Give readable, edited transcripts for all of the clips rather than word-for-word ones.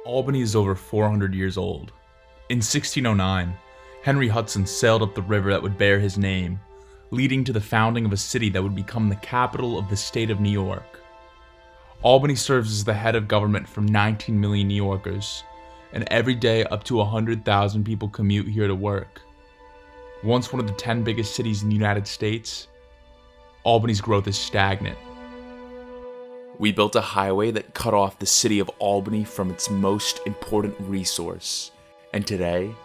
Albany is over 400 years old. In 1609, Henry Hudson sailed up the river that would bear his name, leading to the founding of a city that would become the capital of the state of New York. Albany serves as the head of government for 19 million New Yorkers, and every day up to 100,000 people commute here to work. Once one of the 10 biggest cities in the United States, Albany's growth is stagnant. We built a highway that cut off the city of Albany from its most important resource, and today,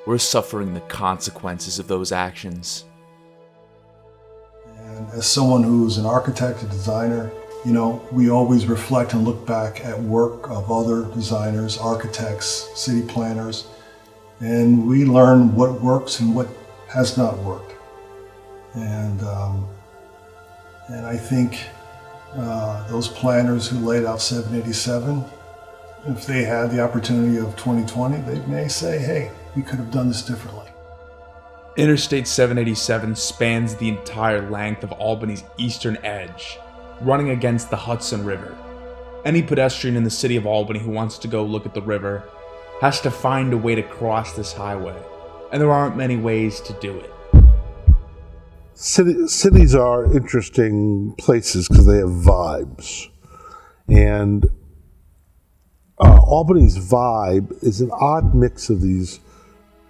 we're suffering the consequences of those actions. And as someone who's an architect, a designer, we always reflect and look back at work of other designers, architects, city planners, and we learn what works and what has not worked. And I think those planners who laid out 787, if they had the opportunity of 2020, they may say, hey, we could have done this differently. Interstate 787 spans the entire length of Albany's eastern edge, running against the Hudson River. Any pedestrian in the city of Albany who wants to go look at the river has to find a way to cross this highway, and there aren't many ways to do it. Cities are interesting places because they have vibes. And Albany's vibe is an odd mix of these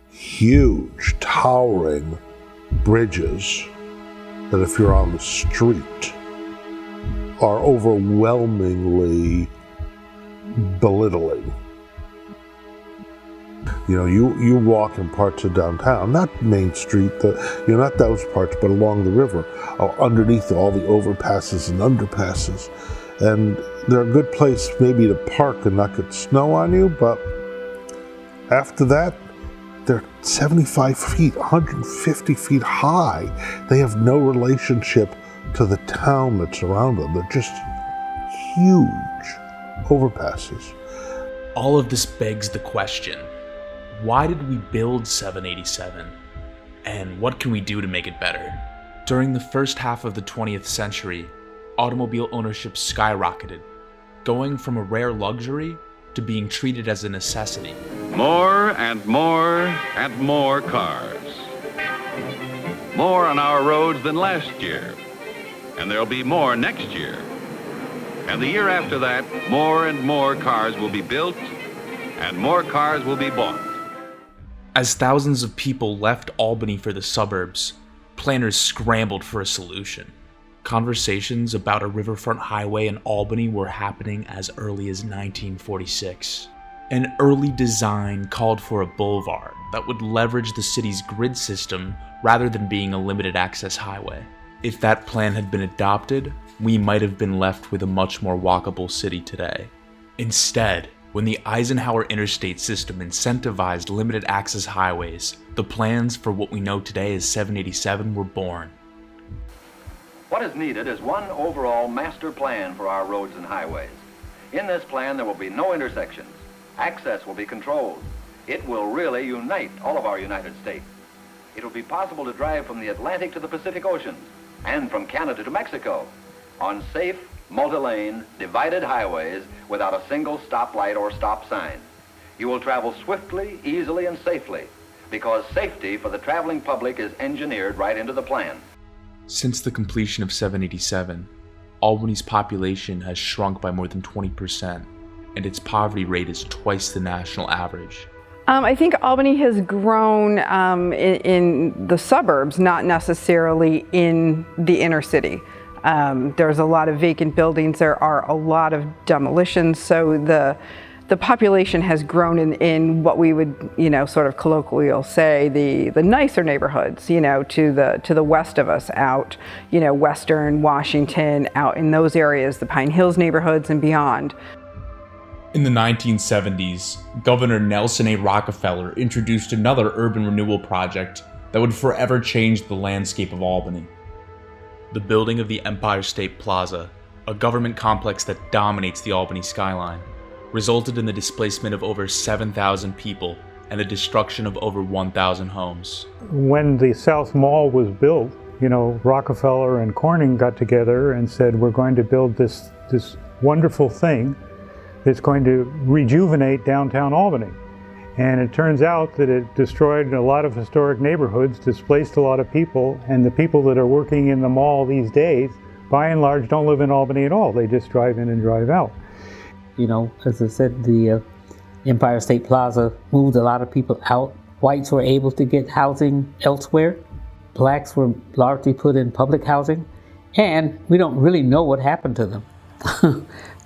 huge, towering bridges that, if you're on the street, are overwhelmingly belittling. You walk in parts of downtown, not Main Street, not those parts, but along the river, underneath all the overpasses and underpasses. And they're a good place maybe to park and not get snow on you, but after that, they're 75 feet, 150 feet high. They have no relationship to the town that's around them. They're just huge overpasses. All of this begs the question, why did we build 787? And what can we do to make it better? During the first half of the 20th century, automobile ownership skyrocketed, going from a rare luxury to being treated as a necessity. More and more and more cars. More on our roads than last year. And there'll be more next year. And the year after that, more and more cars will be built and more cars will be bought. As thousands of people left Albany for the suburbs, planners scrambled for a solution. Conversations about a riverfront highway in Albany were happening as early as 1946. An early design called for a boulevard that would leverage the city's grid system rather than being a limited access highway. If that plan had been adopted, we might have been left with a much more walkable city today. Instead, when the Eisenhower interstate system incentivized limited access highways, the plans for what we know today as 787 were born. What is needed is one overall master plan for our roads and highways. In this plan, there will be no intersections. Access will be controlled. It will really unite all of our United States. It will be possible to drive from the Atlantic to the Pacific Oceans and from Canada to Mexico on safe, multi-lane, divided highways without a single stoplight or stop sign. You will travel swiftly, easily, and safely because safety for the traveling public is engineered right into the plan. Since the completion of 787, Albany's population has shrunk by more than 20%, and its poverty rate is twice the national average. I think Albany has grown in the suburbs, not necessarily in the inner city. There's a lot of vacant buildings, there are a lot of demolitions, so the population has grown in what we would, sort of colloquially say, the nicer neighborhoods, to the west of us, out, Western Washington, out in those areas, the Pine Hills neighborhoods and beyond. In the 1970s, Governor Nelson A. Rockefeller introduced another urban renewal project that would forever change the landscape of Albany. The building of the Empire State Plaza, a government complex that dominates the Albany skyline, resulted in the displacement of over 7,000 people and the destruction of over 1,000 homes. When the South Mall was built, Rockefeller and Corning got together and said, we're going to build this wonderful thing that's going to rejuvenate downtown Albany. And it turns out that it destroyed a lot of historic neighborhoods, displaced a lot of people, and the people that are working in the mall these days, by and large, don't live in Albany at all. They just drive in and drive out. You know, as I said, the Empire State Plaza moved a lot of people out. Whites were able to get housing elsewhere. Blacks were largely put in public housing. And we don't really know what happened to them,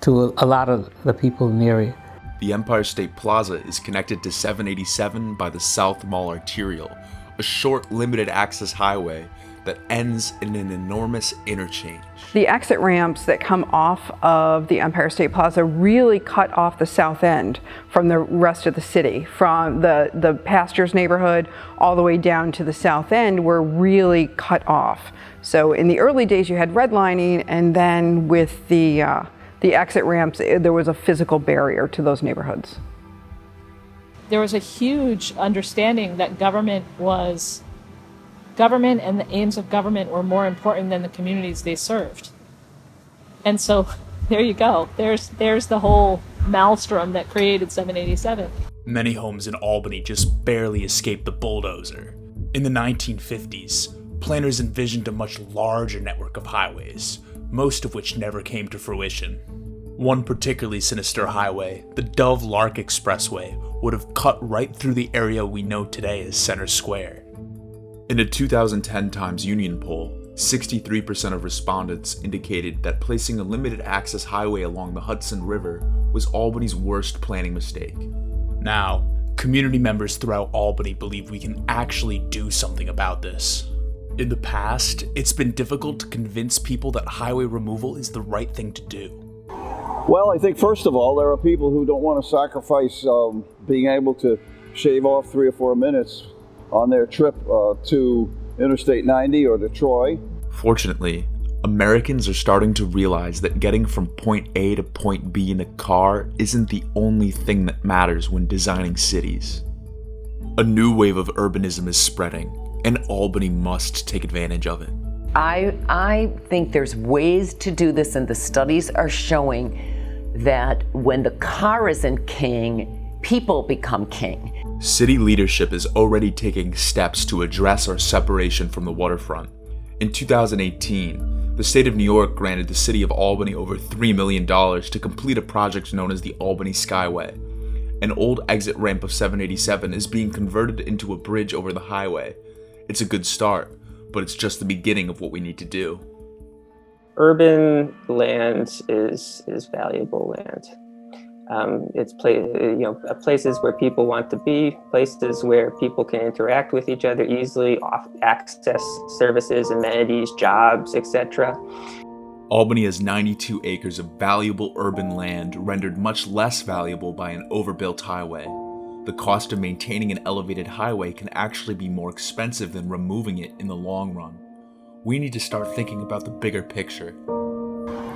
to a lot of the people in the area. The Empire State Plaza is connected to 787 by the South Mall Arterial, a short limited access highway that ends in an enormous interchange. The exit ramps that come off of the Empire State Plaza really cut off the south end from the rest of the city. From the Pastures neighborhood all the way down to the south end were really cut off. So in the early days you had redlining, and then with the exit ramps, there was a physical barrier to those neighborhoods. There was a huge understanding that government and the aims of government were more important than the communities they served. And so there you go. There's the whole maelstrom that created 787. Many homes in Albany just barely escaped the bulldozer. In the 1950s, planners envisioned a much larger network of highways, most of which never came to fruition. One particularly sinister highway, the Dove Lark Expressway, would have cut right through the area we know today as Center Square. In a 2010 Times Union poll, 63% of respondents indicated that placing a limited access highway along the Hudson River was Albany's worst planning mistake. Now, community members throughout Albany believe we can actually do something about this. In the past, it's been difficult to convince people that highway removal is the right thing to do. Well, I think first of all, there are people who don't want to sacrifice being able to shave off 3 or 4 minutes on their trip to Interstate 90 or to Troy. Fortunately, Americans are starting to realize that getting from point A to point B in a car isn't the only thing that matters when designing cities. A new wave of urbanism is spreading, and Albany must take advantage of it. I think there's ways to do this, and the studies are showing that when the car isn't king, people become king. City leadership is already taking steps to address our separation from the waterfront. In 2018, the state of New York granted the city of Albany over $3 million to complete a project known as the Albany Skyway. An old exit ramp of 787 is being converted into a bridge over the highway. It's a good start, but it's just the beginning of what we need to do. Urban land is valuable land. It's places where people want to be, places where people can interact with each other easily, access services, amenities, jobs, etc. Albany has 92 acres of valuable urban land rendered much less valuable by an overbuilt highway. The cost of maintaining an elevated highway can actually be more expensive than removing it in the long run. We need to start thinking about the bigger picture.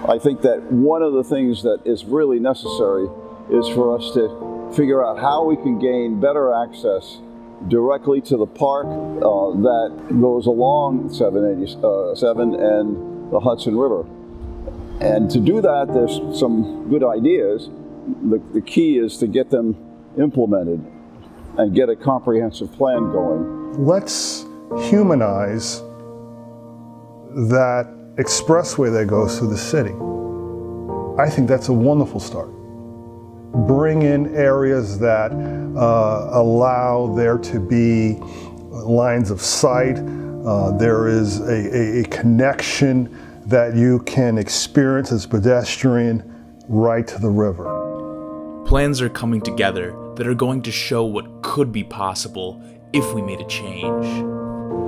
I think that one of the things that is really necessary is for us to figure out how we can gain better access directly to the park that goes along 787 and the Hudson River. And to do that, there's some good ideas. The key is to get them implemented and get a comprehensive plan going. Let's humanize that expressway that goes through the city. I think that's a wonderful start. Bring in areas that allow there to be lines of sight. There is a connection that you can experience as pedestrian right to the river. Plans are coming together that are going to show what could be possible if we made a change.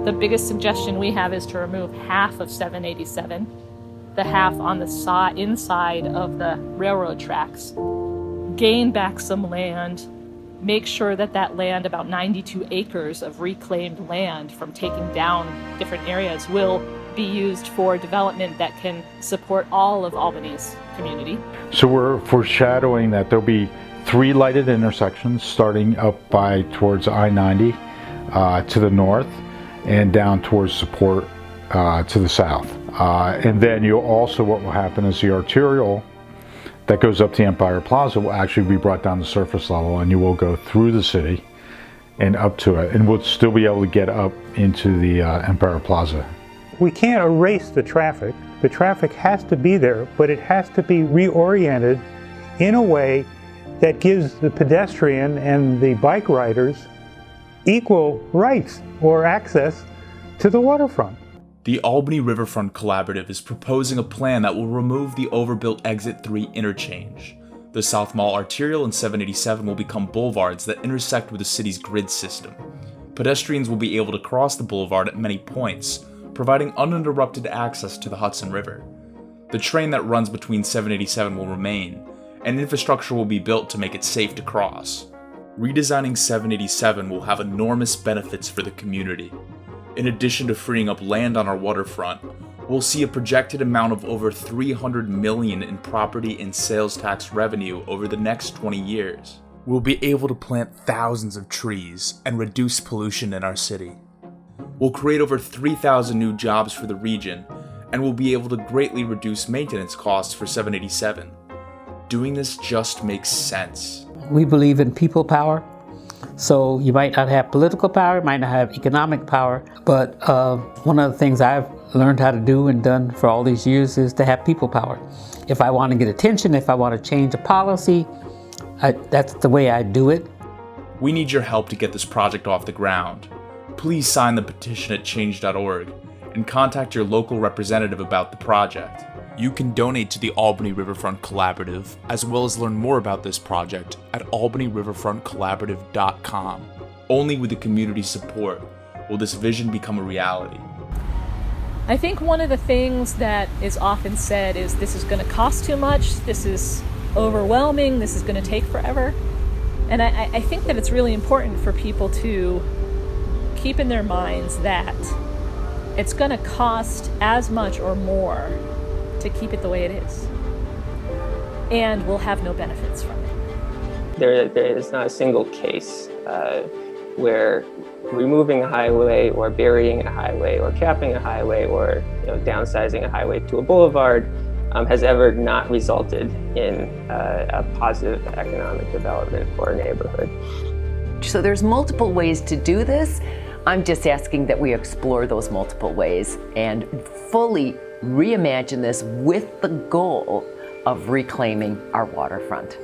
The biggest suggestion we have is to remove half of 787, the half on the inside of the railroad tracks, gain back some land, make sure that that land, about 92 acres of reclaimed land from taking down different areas, will be used for development that can support all of Albany's community. So we're foreshadowing that there'll be 3 lighted intersections starting up by towards I-90 to the north and down towards Support to the south. And then what will happen is the arterial that goes up to Empire Plaza will actually be brought down to surface level, and you will go through the city and up to it, and we'll still be able to get up into the Empire Plaza. We can't erase the traffic. The traffic has to be there, but it has to be reoriented in a way that gives the pedestrian and the bike riders equal rights or access to the waterfront. The Albany Riverfront Collaborative is proposing a plan that will remove the overbuilt Exit 3 interchange. The South Mall Arterial and 787 will become boulevards that intersect with the city's grid system. Pedestrians will be able to cross the boulevard at many points, providing uninterrupted access to the Hudson River. The train that runs between 787 will remain, and infrastructure will be built to make it safe to cross. Redesigning 787 will have enormous benefits for the community. In addition to freeing up land on our waterfront, we'll see a projected amount of over $300 million in property and sales tax revenue over the next 20 years. We'll be able to plant thousands of trees and reduce pollution in our city. We'll create over 3,000 new jobs for the region, and we'll be able to greatly reduce maintenance costs for 787. Doing this just makes sense. We believe in people power. So you might not have political power, might not have economic power, but one of the things I've learned how to do and done for all these years is to have people power. If I want to get attention, if I want to change a policy, that's the way I do it. We need your help to get this project off the ground. Please sign the petition at change.org and contact your local representative about the project. You can donate to the Albany Riverfront Collaborative, as well as learn more about this project at albanyriverfrontcollaborative.com. Only with the community support will this vision become a reality. I think one of the things that is often said is this is going to cost too much, this is overwhelming, this is going to take forever. And I think that it's really important for people to keep in their minds that it's going to cost as much or more to keep it the way it is, and we'll have no benefits from it. There is not a single case where removing a highway or burying a highway or capping a highway or downsizing a highway to a boulevard has ever not resulted in a positive economic development for a neighborhood. So there's multiple ways to do this. I'm just asking that we explore those multiple ways and fully reimagine this with the goal of reclaiming our waterfront.